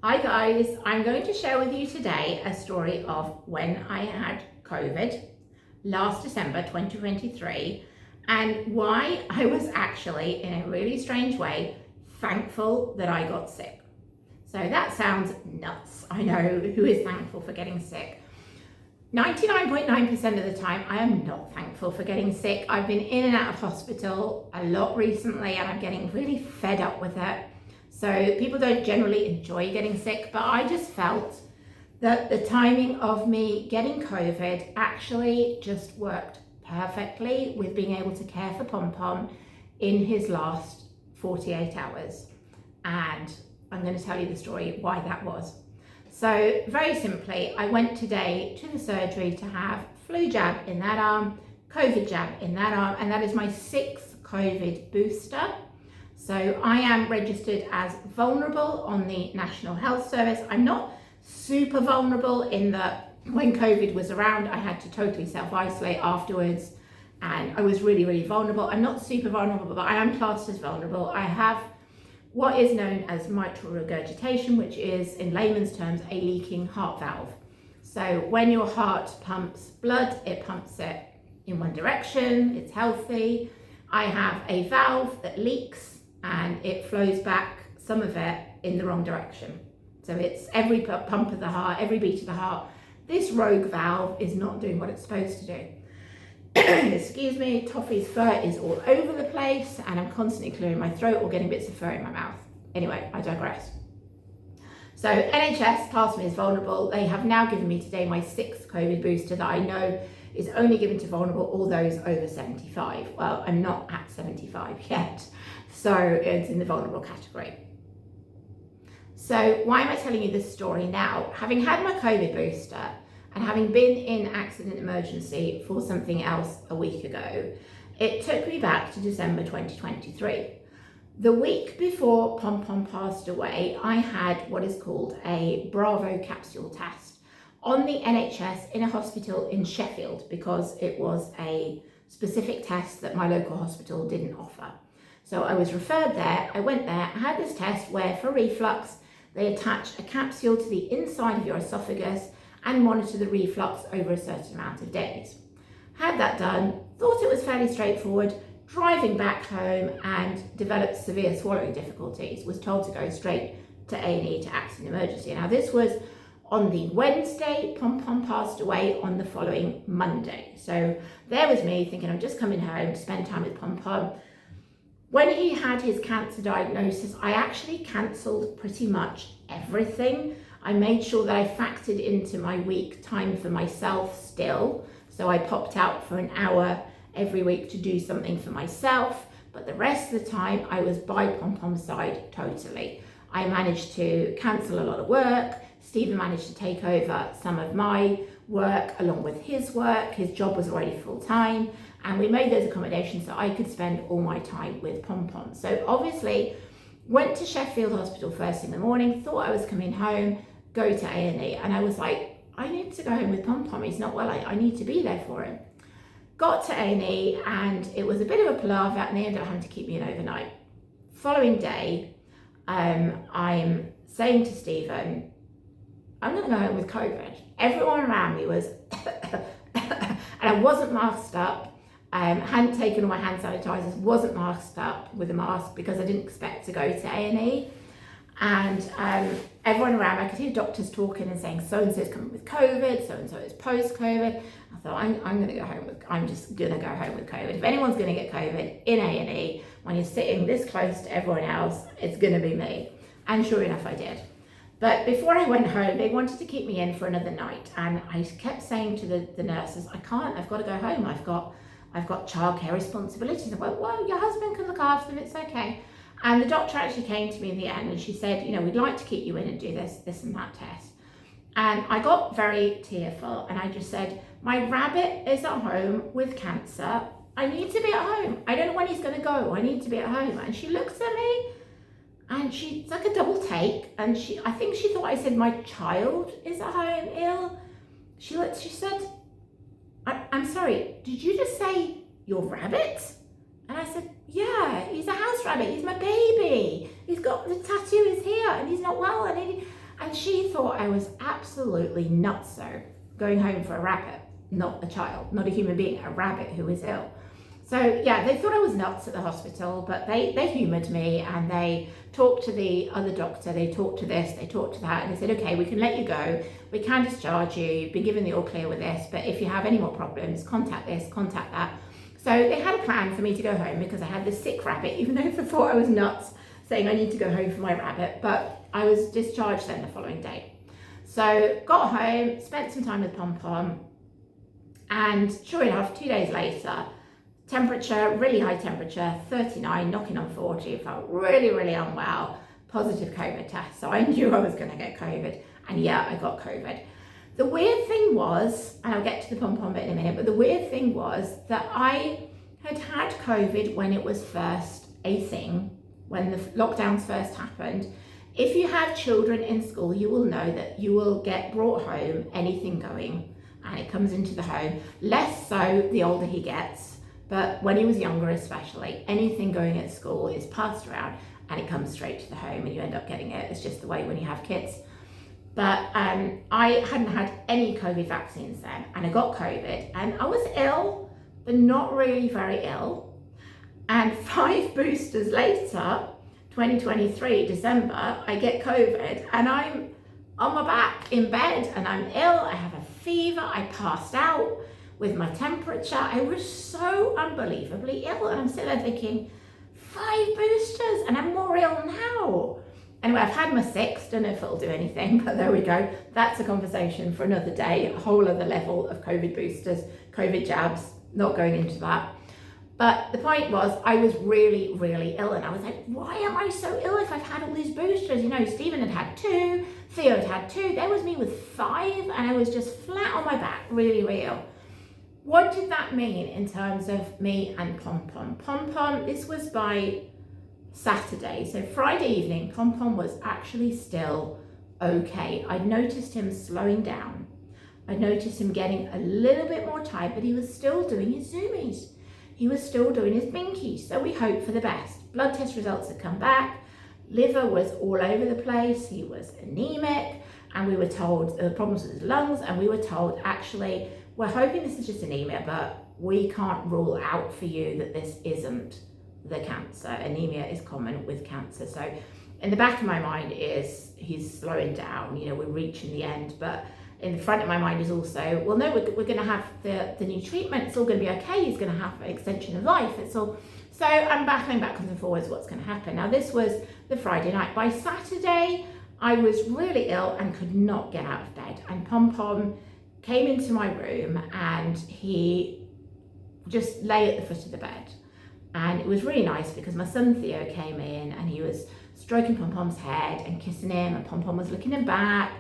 Hi guys, I'm going to share with you today a story of when I had COVID last December 2023 and why I was actually, in a really strange way, thankful that I got sick. So that sounds nuts. I know, who is thankful for getting sick? 99.9% of the time, I am not thankful for getting sick. I've been in and out of hospital a lot recently and I'm getting really fed up with it. So people don't generally enjoy getting sick, but I just felt that the timing of me getting COVID actually just worked perfectly with being able to care for Pom Pom in his last 48 hours. And I'm going to tell you the story why that was. So very simply, I went today to the surgery to have flu jab in that arm, COVID jab in that arm, and that is my 6th COVID booster. So I am registered as vulnerable on the National Health Service. I'm not super vulnerable in that when COVID was around, I had to totally self-isolate afterwards and I was really, really vulnerable. I'm not super vulnerable, but I am classed as vulnerable. I have what is known as mitral regurgitation, which is in layman's terms, a leaking heart valve. So when your heart pumps blood, it pumps it in one direction, it's healthy. I have a valve that leaks and it flows back, some of it, in the wrong direction. So it's every pump of the heart, every beat of the heart. This rogue valve is not doing what it's supposed to do. Excuse me, Toffee's fur is all over the place and I'm constantly clearing my throat or getting bits of fur in my mouth. Anyway, I digress. So NHS classed me as vulnerable. They have now given me today my 6th COVID booster that I know is only given to vulnerable, all those over 75. Well, I'm not at 75 yet, so it's in the vulnerable category. So why am I telling you this story now? Having had my COVID booster and having been in accident emergency for something else a week ago, it took me back to December 2023. The week before Pom Pom passed away, I had what is called a Bravo capsule test on the NHS in a hospital in Sheffield because it was a specific test that my local hospital didn't offer. So I was referred there, I went there, I had this test where for reflux, they attach a capsule to the inside of your esophagus and monitor the reflux over a certain amount of days. Had that done, thought it was fairly straightforward, driving back home and developed severe swallowing difficulties, was told to go straight to A&E to accident emergency. Now this was on the Wednesday, Pom Pom passed away on the following Monday. So there was me thinking I'm just coming home to spend time with Pom Pom. When he had his cancer diagnosis, I actually cancelled pretty much everything. I made sure that I factored into my week time for myself still. So I popped out for an hour every week to do something for myself, but the rest of the time I was by Pom Pom's side totally. I managed to cancel a lot of work. Stephen managed to take over some of my work along with his work. His job was already full-time and we made those accommodations so I could spend all my time with Pom Pom. So obviously went to Sheffield Hospital first in the morning, thought I was coming home, go to A&E, and I was like, I need to go home with Pom Pom, he's not well, I need to be there for him. Got to A&E and it was a bit of a palaver and they ended up having to keep me in overnight. Following day, I'm saying to Stephen, I'm going to go home with COVID. Everyone around me was, and I wasn't masked up, hadn't taken all my hand sanitizers, wasn't masked up with a mask because I didn't expect to go to A&E. And everyone around me, I could hear doctors talking and saying, so-and-so's coming with COVID, so-and-so is post-COVID. I thought, I'm just going to go home with COVID. If anyone's going to get COVID in A&E, when you're sitting this close to everyone else, it's going to be me. And sure enough, I did. But before I went home, they wanted to keep me in for another night. And I kept saying to the nurses, I can't, I've got to go home. I've got childcare responsibilities. I'm like, well, your husband can look after them, it's okay. And the doctor actually came to me in the end and she said, you know, we'd like to keep you in and do this and that test. And I got very tearful and I just said, my rabbit is at home with cancer. I need to be at home. I don't know when he's going to go. I need to be at home. And she looks at me and it's like a double take. And I think she thought I said, my child is at home ill. She said, I'm sorry, did you just say your rabbit? And I said, yeah, he's a house rabbit. He's my baby. He's got the tattoo is here and he's not well. And she thought I was absolutely nutso going home for a rabbit, not a child, not a human being, a rabbit who was ill. So yeah, they thought I was nuts at the hospital, but they humoured me, and they talked to the other doctor, they talked to this, they talked to that, and they said, okay, we can let you go, we can discharge you, you've been given the all clear with this, but if you have any more problems, contact this, contact that. So they had a plan for me to go home because I had this sick rabbit, even though they thought I was nuts, saying I need to go home for my rabbit, but I was discharged then the following day. So got home, spent some time with Pom Pom, and sure enough, 2 days later, temperature, really high temperature, 39, knocking on 40, felt really, really unwell, positive COVID test. So I knew I was going to get COVID, and yeah, I got COVID. The weird thing was, and I'll get to the Pom Pom bit in a minute, but the weird thing was that I had COVID when it was first a thing, when the lockdowns first happened. If you have children in school, you will know that you will get brought home anything going, and it comes into the home. Less so the older he gets, but when he was younger especially, anything going at school is passed around and it comes straight to the home, and you end up getting it. It's just the way when you have kids. But I hadn't had any COVID vaccines then, and I got COVID, and I was ill, but not really very ill. And 5 boosters later, 2023, December, I get COVID, and I'm on my back in bed, and I'm ill, I have a fever, I passed out with my temperature. I was so unbelievably ill, and I'm sitting there thinking, 5 boosters, and I'm more ill now. Anyway, I've had my 6, don't know if it'll do anything, but there we go. That's a conversation for another day, a whole other level of COVID boosters, COVID jabs, not going into that. But the point was, I was really, really ill, and I was like, why am I so ill if I've had all these boosters? You know, Stephen had had 2, Theo had had 2, there was me with 5, and I was just flat on my back, really, really ill. What did that mean in terms of me and Pom Pom? Pom Pom, this was by Saturday, so Friday evening, Pom Pom was actually still okay. I'd noticed him slowing down. I noticed him getting a little bit more tired, but he was still doing his zoomies. He was still doing his binkies, so we hoped for the best. Blood test results had come back. Liver was all over the place. He was anemic, and we were told problems with his lungs, and we were told, actually, we're hoping this is just anemia, but we can't rule out for you that this isn't the cancer. Anemia is common with cancer. So in the back of my mind is he's slowing down, you know, we're reaching the end, but in the front of my mind is also, well, no, we're going to have the new treatment. It's all going to be okay. He's going to have an extension of life. It's all. So I'm battling backwards and forwards what's going to happen. Now, this was the Friday night. By Saturday, I was really ill and could not get out of bed. And Pom Pom came into my room, and he just lay at the foot of the bed. And it was really nice because my son Theo came in, and he was stroking Pom Pom's head and kissing him, and Pom Pom was looking him back.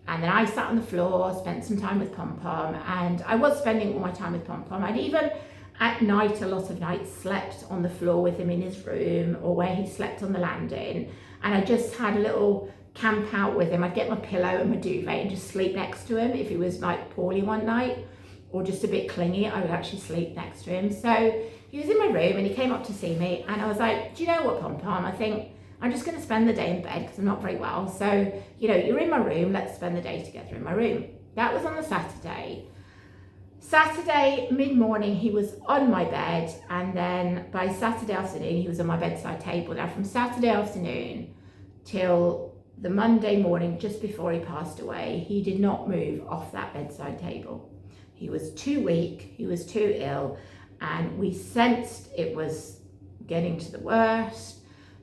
And then I sat on the floor, spent some time with Pom Pom, and I was spending all my time with Pom Pom. I'd even at night, a lot of nights, slept on the floor with him in his room, or where he slept on the landing. And I just had a little camp out with him. I'd get my pillow and my duvet and just sleep next to him. If he was like poorly one night or just a bit clingy, I would actually sleep next to him. So he was in my room, and he came up to see me, and I was like, do you know what, Pom Pom? I think I'm just going to spend the day in bed because I'm not very well. So, you know, you're in my room, let's spend the day together in my room. That was on the Saturday. Saturday mid-morning, he was on my bed, and then by Saturday afternoon, he was on my bedside table. Now, from Saturday afternoon till the Monday morning, just before he passed away, he did not move off that bedside table. He was too weak, he was too ill, and we sensed it was getting to the worst,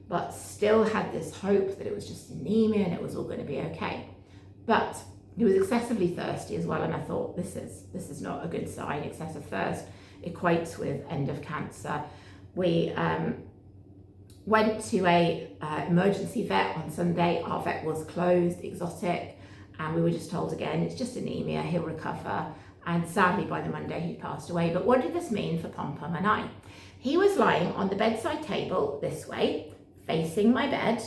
but still had this hope that it was just anemia and it was all going to be okay. But he was excessively thirsty as well, and I thought, this is not a good sign. Excessive thirst equates with end of cancer. We went to a emergency vet on Sunday. Our vet was closed, exotic, and we were just told again, it's just anemia, he'll recover. And sadly, by the Monday, he passed away. But what did this mean for Pom Pom and I? He was lying on the bedside table this way, facing my bed,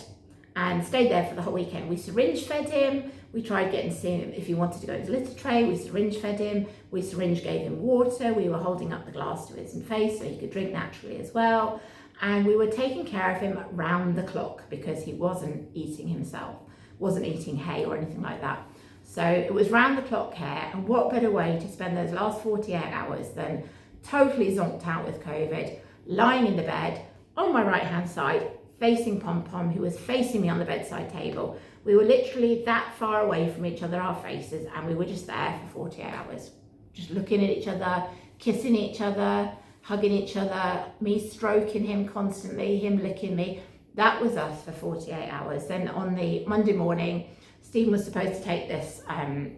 and stayed there for the whole weekend. We syringe fed him. We tried getting to see him if he wanted to go into the litter tray. We syringe fed him. We syringe gave him water. We were holding up the glass to his face so he could drink naturally as well. And we were taking care of him round the clock because he wasn't eating himself. wasn't eating hay or anything like that. So it was round the clock care, and what better way to spend those last 48 hours than totally zonked out with COVID, lying in the bed on my right hand side, facing Pom Pom, who was facing me on the bedside table. We were literally that far away from each other, our faces, and we were just there for 48 hours, just looking at each other, kissing each other, hugging each other, me stroking him constantly, him licking me. That was us for 48 hours. Then on the Monday morning, Stephen was supposed to take this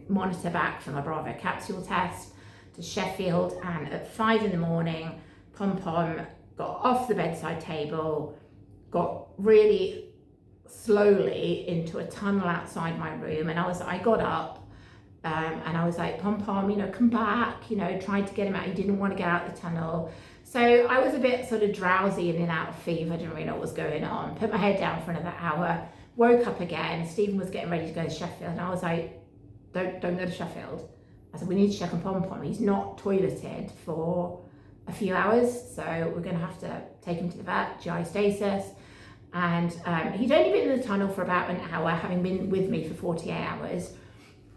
monitor back from a Bravo capsule test to Sheffield, and at 5 in the morning, Pom Pom got off the bedside table, got really slowly into a tunnel outside my room, and I got up and I was like, Pom Pom, come back, tried to get him out. He didn't want to get out the tunnel. So I was a bit sort of drowsy and in out of fever, didn't really know what was going on. Put my head down for another hour, woke up again. Stephen was getting ready to go to Sheffield, and I was like, don't go to Sheffield. I said, we need to check on Pom Pom. He's not toileted for a few hours, so we're going to have to take him to the vet, GI stasis. And he'd only been in the tunnel for about an hour, having been with me for 48 hours.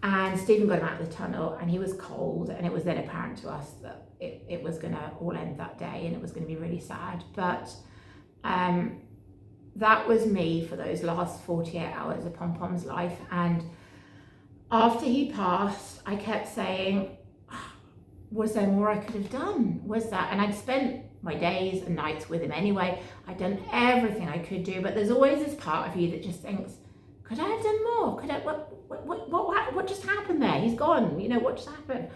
And Stephen got him out of the tunnel, and he was cold, and it was then apparent to us that it was going to all end that day, and it was going to be really sad. But that was me for those last 48 hours of Pom Pom's life. And after he passed, I kept saying, was there more I could have done? Was that? And I'd spent my days and nights with him anyway. I'd done everything I could do, but there's always this part of you that just thinks, could I have done more? Could I? What just happened there? He's gone. What just happened?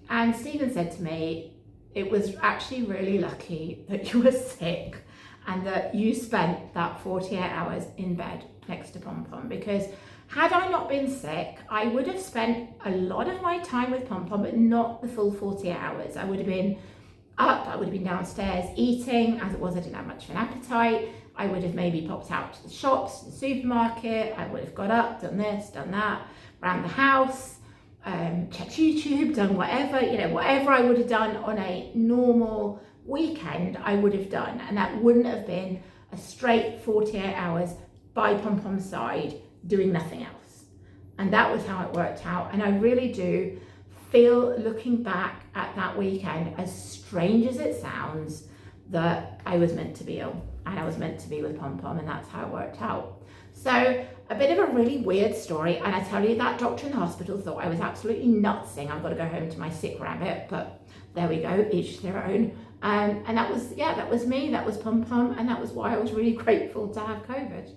And Stephen said to me, it was actually really lucky that you were sick and that you spent that 48 hours in bed next to Pom Pom, because had I not been sick, I would have spent a lot of my time with Pom Pom, but not the full 48 hours. I would have been up, I would have been downstairs eating. As it was, I didn't have much of an appetite. I would have maybe popped out to the shops, to the supermarket. I would have got up, done this, done that, around the house, checked YouTube, done whatever, whatever I would have done on a normal weekend, I would have done. And that wouldn't have been a straight 48 hours by Pom Pom's side, doing nothing else. And that was how it worked out. And I really do feel, looking back at that weekend, as strange as it sounds, that I was meant to be ill and I was meant to be with Pom Pom, and that's how it worked out. So a bit of a really weird story, and I tell you, that doctor in the hospital thought I was absolutely nuts, saying I've got to go home to my sick rabbit, but there we go, each to their own. And that was me, that was Pom Pom, and that was why I was really grateful to have COVID.